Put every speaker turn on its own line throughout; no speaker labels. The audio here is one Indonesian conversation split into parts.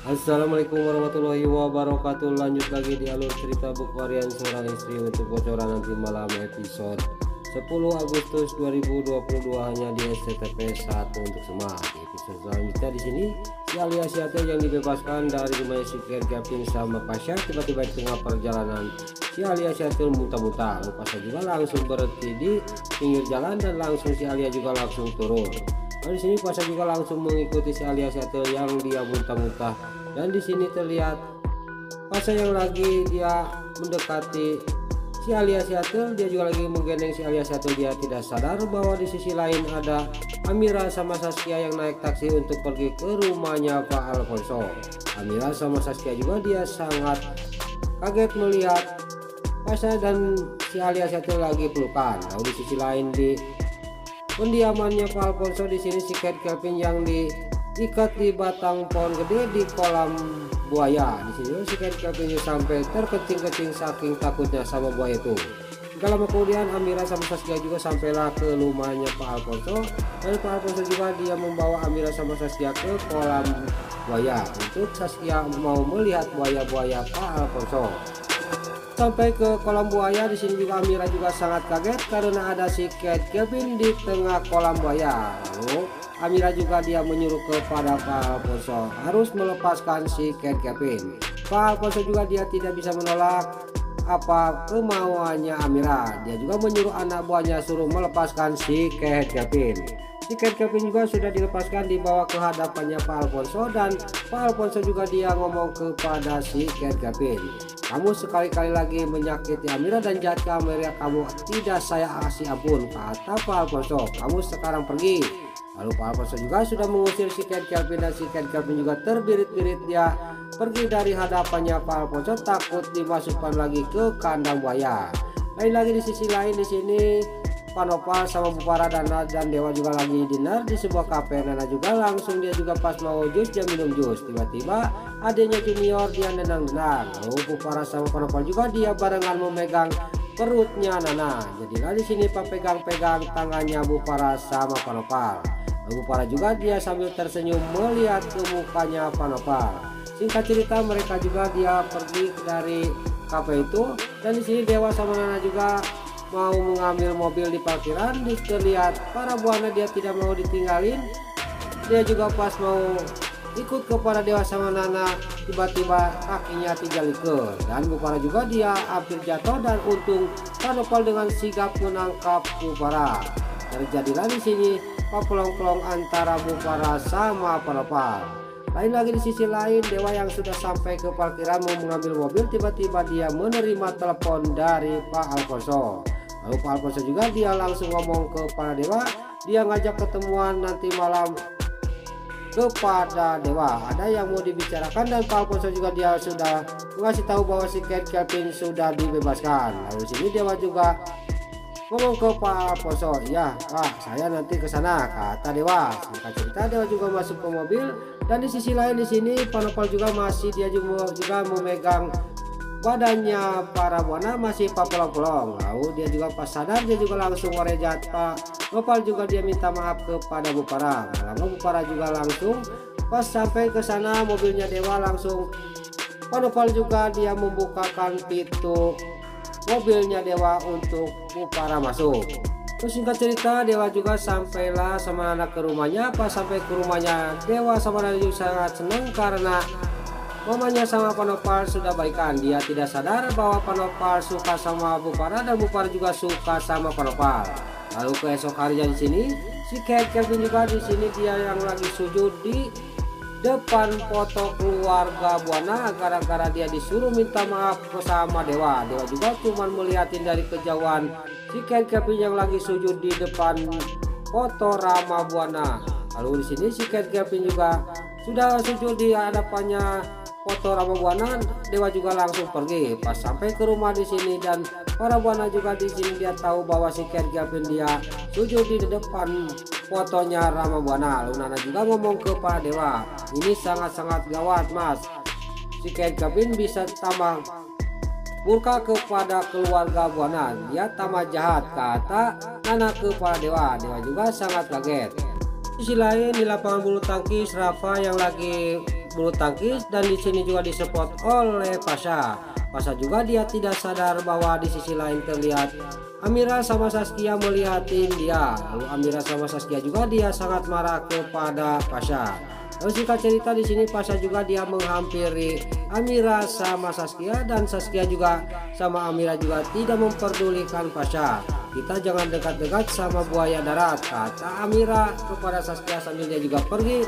Assalamualaikum warahmatullahi wabarakatuh. Lanjut lagi di alur cerita Bukwarian Seorang Istri untuk bocoran nanti malam episode 10 Agustus 2022 hanya di SCTV 1 untuk semua. Di episode selanjutnya di sini si alias Yatel yang dibebaskan dari rumah si Gavin sama Pasha. Tiba-tiba di tengah perjalanan si alias Yatel muntah-muntah. Pasha juga langsung berhenti di pinggir jalan dan langsung si alias juga langsung turun. Nah, di sini Pasha juga langsung mengikuti si alias Yatel yang dia muntah-muntah, dan di sini terlihat Pasha yang lagi dia mendekati si alias Yatel, dia juga lagi menggendeng si alias Yatel. Dia tidak sadar bahwa di sisi lain ada Amira sama Saskia yang naik taksi untuk pergi ke rumahnya Pak Alfonso. Amira sama Saskia juga dia sangat kaget melihat Pasha dan si alias Yatel lagi pelukan. Lalu di sisi lain di pendiamannya Pak Alfonso, di sini si Kevin yang diikat di batang pohon gede di kolam buaya. Di sini si Kevin sampai terkencing-kencing saking takutnya sama buaya itu. Gak lama kemudian Amira sama Saskia juga sampailah ke rumahnya Pak Alfonso, dan Pak Alfonso juga dia membawa Amira sama Saskia ke kolam buaya untuk Saskia mau melihat buaya-buaya Pak Alfonso. Sampai ke kolam buaya, di sini juga Amira juga sangat kaget karena ada si Kevin di tengah kolam buaya. Lalu Amira juga dia menyuruh kepada Pak Alfonso harus melepaskan si Kevin. Pak Alfonso juga dia tidak bisa menolak apa kemauannya Amira. Dia juga menyuruh anak buahnya suruh melepaskan si Kevin. Si Kevin juga sudah dilepaskan, dibawa ke hadapannya Pak Alfonso, dan Pak Alfonso juga dia ngomong kepada si Kevin, kamu sekali-kali lagi menyakiti Amira dan jahat ke Amira, kamu tidak saya kasih ampun, kata Pak Alfonso. Kamu sekarang pergi. Lalu Pak Alfonso juga sudah mengusir si Kevin, dan si Kevin juga terbirit-birit dia pergi dari hadapannya Pak Alfonso, takut dimasukkan lagi ke kandang buaya. Lain lagi di sisi lain di sini Panopal sama Bupara dan Dewa juga lagi dinner di sebuah kafe. Nana juga langsung dia juga pas mau jus dia minum jus, tiba-tiba adanya Junior dia nenang-nenang. Lalu Bupara sama Panopal juga dia barengan memegang perutnya Nana. Jadilah di sini pegang-pegang tangannya Bupara sama Panopal. Lalu Bupara juga dia sambil tersenyum melihat ke mukanya Panopal. Singkat cerita mereka juga dia pergi dari kafe itu, dan di sini Dewa sama Nana juga mau mengambil mobil di parkiran. Dilihat para buana dia tidak mau ditinggalin. Dia juga pas mau ikut kepada Dewa sama Nana, tiba-tiba kakinya terjaliker dan Bupara juga dia hampir jatuh, dan untung Panopal dengan sigap menangkap Bupara. Terjadilah di sini pelong-pelong antara Bupara sama Panopal. Lain lagi di sisi lain, Dewa yang sudah sampai ke parkiran mau mengambil mobil, tiba-tiba dia menerima telepon dari Pak Alfonso. Lalu Pak Alfonso juga dia langsung ngomong kepada Dewa, dia ngajak ketemuan nanti malam kepada Dewa, ada yang mau dibicarakan, dan Pak Alfonso juga dia sudah mengasih tahu bahwa si Kevin sudah dibebaskan. Lalu sini Dewa juga ngomong ke Pak Alfonso, ya Pak saya nanti ke sana, kata Dewa. Singkat cerita Dewa juga masuk ke mobil, dan di sisi lain di sini Panopal juga masih dia juga memegang badannya para buana masih pelong-pelong. Lalu dia juga pas sadar dia juga langsung merejat Pak Nopal juga dia minta maaf kepada Bupara. Lalu Bupara juga langsung pas sampai ke sana mobilnya Dewa langsung Pak Nopal juga dia membukakan pintu mobilnya Dewa untuk Bupara masuk. Terus singkat cerita Dewa juga sampailah sama anak ke rumahnya. Pas sampai ke rumahnya Dewa sama anak juga sangat senang karena mamanya sama Panopal sudah baikan. Dia tidak sadar bahwa Panopal suka sama Bupara dan Bupara juga suka sama Panopal. Lalu keesok harinya di sini si Kevin juga di sini dia yang lagi sujud di depan foto keluarga buana gara-gara dia disuruh minta maaf sama Dewa. Dewa juga cuma melihatin dari kejauhan si Kevin yang lagi sujud di depan foto Rama buana. Lalu di sini si Kevin juga sudah sujud di hadapannya foto Rama buana. Dewa juga langsung pergi. Pas sampai ke rumah di sini dan para buana juga di sini dia tahu bahwa si Kevin dia sujud di depan fotonya Rama buana. Lalu Nana juga ngomong kepada Dewa, ini sangat-sangat gawat mas, si Kevin bisa tambah murka kepada keluarga buana, dia tambah jahat, kata Nana kepada Dewa. Dewa juga sangat kaget. Di sisi lain di lapangan bulu tangkis Rafa yang lagi bulu tangkis dan di sini juga disupport oleh Pasha. Pasha juga dia tidak sadar bahwa di sisi lain terlihat Amira sama Saskia melihatin dia. Lalu Amira sama Saskia juga dia sangat marah kepada Pasha. Lalu singkat cerita di sini Pasha juga dia menghampiri Amira sama Saskia dan Saskia juga sama Amira juga tidak memperdulikan Pasha. Kita jangan dekat-dekat sama buaya darat, kata Amira kepada Saskia sambil dia juga pergi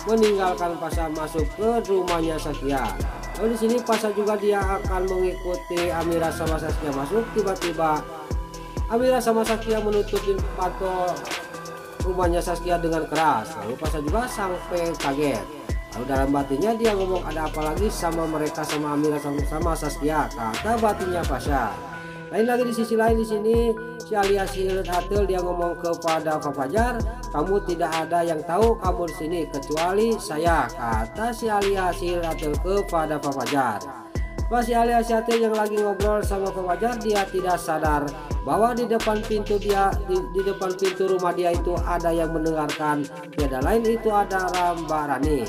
meninggalkan Pasha masuk ke rumahnya Saskia. Lalu di sini Pasha juga dia akan mengikuti Amira sama Saskia masuk. Tiba-tiba Amira sama Saskia menutupi pintu rumahnya Saskia dengan keras. Lalu Pasha juga sampai kaget. Lalu dalam batinnya dia ngomong, ada apa lagi sama mereka, sama Amira sama Saskia, kata batinnya Pasha. Lain lagi di sisi lain di sini si alias si Atel dia ngomong kepada Fafajar, kamu tidak ada yang tahu kamu di sini kecuali saya, kata si alias si Atel kepada Fafajar. Pas si alias si Atel yang lagi ngobrol sama Fafajar, dia tidak sadar bahwa di depan pintu dia di depan pintu rumah dia itu ada yang mendengarkan. Tiada lain itu ada Mbak Rani.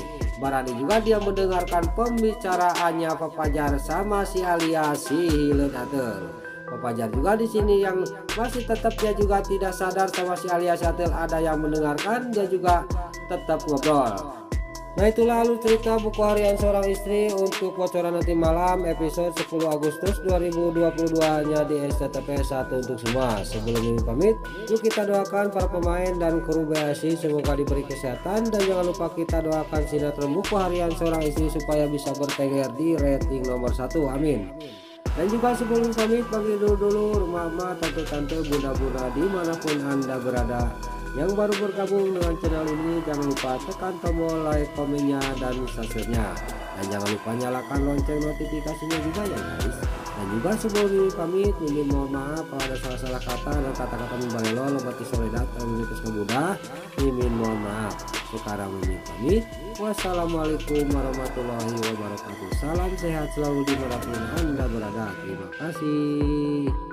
Mbak Rani juga dia mendengarkan pembicaraannya Fafajar sama si alias si Atel. Fafajar juga di sini yang masih tetap dia juga tidak sadar sama si alias Atel ada yang mendengarkan, dia juga tetap ngobrol. Nah itulah alur cerita buku harian seorang istri untuk bocoran nanti malam episode 10 Agustus 2022 hanya di SCTP 1 untuk semua. Sebelum ini pamit, yuk kita doakan para pemain dan kru BSI semoga diberi kesehatan, dan jangan lupa kita doakan sinetron buku harian seorang istri supaya bisa bertengger di rating nomor 1, amin. Dan juga sebelum pamit, bagi dulu mama, tante-tante, bunda-bunda dimanapun anda berada yang baru bergabung dengan channel ini, jangan lupa tekan tombol like, komennya, dan subscribe-nya, dan jangan lupa nyalakan lonceng notifikasinya juga ya guys. Dan juga sebelum ini pamit, mimin mohon maaf kalau ada salah-salah kata dan kata-kata membalelo lembati soledat atau mitos kemudah, mimin mohon maaf. Sekarang mimin pamit, wassalamualaikum warahmatullahi wabarakatuh. Salam sehat selalu dimanapun anda berada, terima kasih.